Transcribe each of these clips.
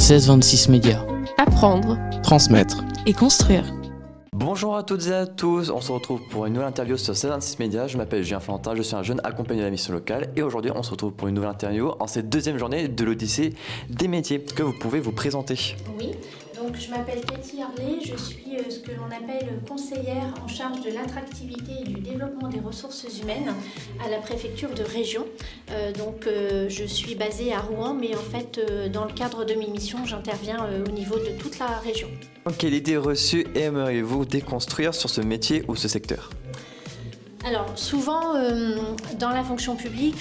1626 Médias. Apprendre Transmettre. et construire. Bonjour à toutes et à tous, on se retrouve pour une nouvelle interview sur 1626 Médias. Je m'appelle Julien Florentin, je suis un jeune accompagné de la mission locale et aujourd'hui on se retrouve pour une nouvelle interview en cette deuxième journée de l'Odyssée des métiers. Que vous pouvez vous présenter? Oui, donc je m'appelle Cathy Harley, je suis ce que l'on appelle conseillère en charge de l'attractivité et du développement des ressources humaines à la préfecture de région. Je suis basée à Rouen, mais en fait dans le cadre de mes missions, j'interviens au niveau de toute la région. Quelle idée reçue aimeriez-vous déconstruire sur ce métier ou ce secteur? Alors souvent dans la fonction publique,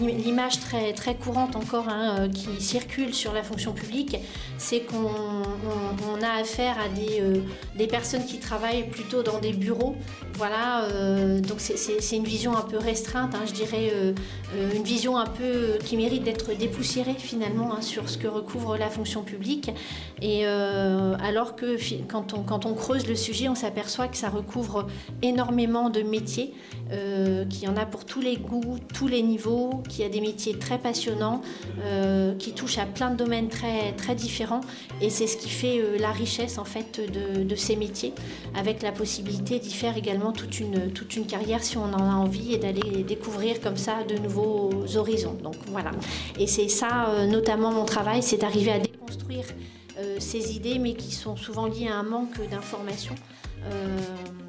l'image très courante encore qui circule sur la fonction publique, c'est qu'on a affaire à des personnes qui travaillent plutôt dans des bureaux. Voilà, donc c'est une vision un peu restreinte, je dirais une vision un peu qui mérite d'être dépoussiérée finalement sur ce que recouvre la fonction publique. Et alors que quand on creuse le sujet, on s'aperçoit que ça recouvre énormément de métiers. Qu'il y en a pour tous les goûts, tous les niveaux, qu'il y a des métiers très passionnants, qui touchent à plein de domaines très différents. Et c'est ce qui fait la richesse en fait de ces métiers, avec la possibilité d'y faire également toute une carrière si on en a envie et d'aller découvrir comme ça de nouveaux horizons. Donc voilà. Et c'est ça notamment mon travail, c'est d'arriver à déconstruire ces idées, mais qui sont souvent liées à un manque d'information.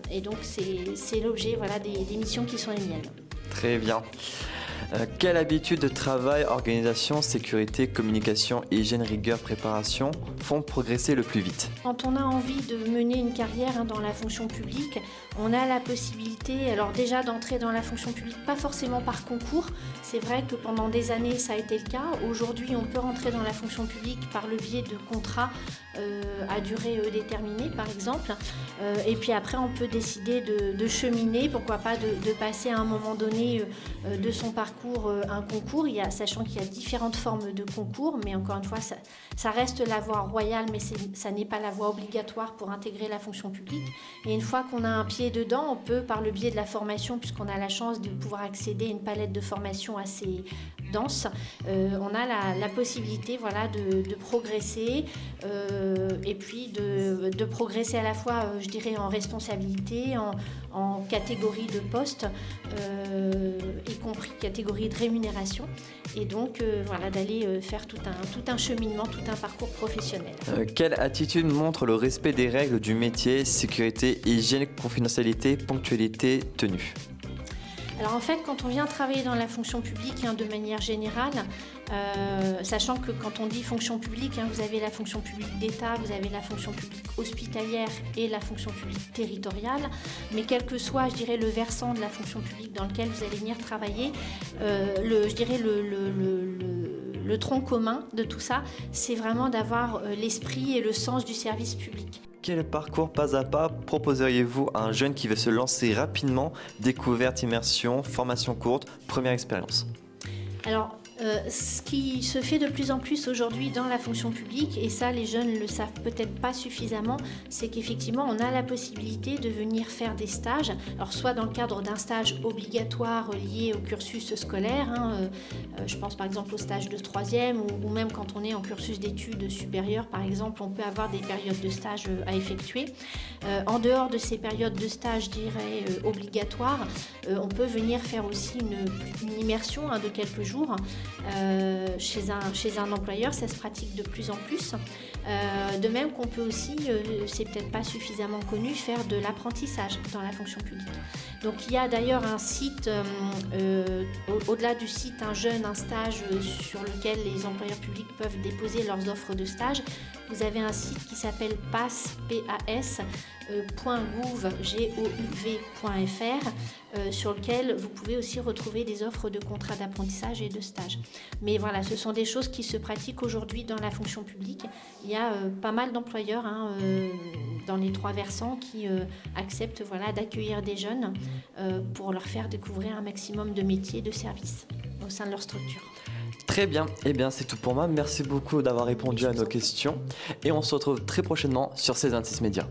Et donc c'est l'objet des missions qui sont les miennes. Très bien. Quelle habitude de travail, organisation, sécurité, communication, hygiène, rigueur, préparation font progresser le plus vite? Quand on a envie de mener une carrière dans la fonction publique, on a la possibilité, alors déjà d'entrer dans la fonction publique, pas forcément par concours. C'est vrai que pendant des années ça a été le cas. Aujourd'hui on peut rentrer dans la fonction publique par le biais de contrats à durée déterminée par exemple. Et puis après on peut décider de cheminer, pourquoi pas de passer à un moment donné de son parcours un concours, sachant qu'il y a différentes formes de concours, mais encore une fois ça reste la voie royale, mais ça n'est pas la voie obligatoire pour intégrer la fonction publique. Et une fois qu'on a un pied dedans, on peut par le biais de la formation, puisqu'on a la chance de pouvoir accéder à une palette de formation assez dense, on a la possibilité de progresser et puis de progresser à la fois je dirais en responsabilité, en catégorie de poste, y compris catégorie de rémunération, et donc d'aller faire tout un cheminement, tout un parcours professionnel. Quelle attitude montre le respect des règles du métier, sécurité, hygiène, confidentialité, ponctualité, tenue? Alors en fait, quand on vient travailler dans la fonction publique de manière générale, sachant que quand on dit fonction publique, vous avez la fonction publique d'État, vous avez la fonction publique hospitalière et la fonction publique territoriale, mais quel que soit, je dirais, le versant de la fonction publique dans lequel vous allez venir travailler, le tronc commun de tout ça, c'est vraiment d'avoir l'esprit et le sens du service public. Quel parcours pas à pas proposeriez-vous à un jeune qui veut se lancer rapidement? Découverte, immersion, formation courte, première expérience? Alors, ce qui se fait de plus en plus aujourd'hui dans la fonction publique, et ça les jeunes ne le savent peut-être pas suffisamment, c'est qu'effectivement on a la possibilité de venir faire des stages, alors soit dans le cadre d'un stage obligatoire lié au cursus scolaire, je pense par exemple au stage de 3e, ou même quand on est en cursus d'études supérieures par exemple, on peut avoir des périodes de stage à effectuer. En dehors de ces périodes de stage, je dirais obligatoires, on peut venir faire aussi une immersion de quelques jours chez un employeur. Ça se pratique de plus en plus. De même qu'on peut aussi, c'est peut-être pas suffisamment connu, faire de l'apprentissage dans la fonction publique. Donc il y a d'ailleurs un site, au-delà du site un stage sur lequel les employeurs publics peuvent déposer leurs offres de stage. Vous avez un site qui s'appelle pas.gouv.fr sur lequel vous pouvez aussi retrouver des offres de contrats d'apprentissage et de stage. Mais voilà, ce sont des choses qui se pratiquent aujourd'hui dans la fonction publique. Il y a pas mal d'employeurs dans les trois versants qui acceptent d'accueillir des jeunes pour leur faire découvrir un maximum de métiers, de services au sein de leur structure. Très bien, c'est tout pour moi. Merci beaucoup d'avoir répondu à nos questions et on se retrouve très prochainement sur 1626 Médias.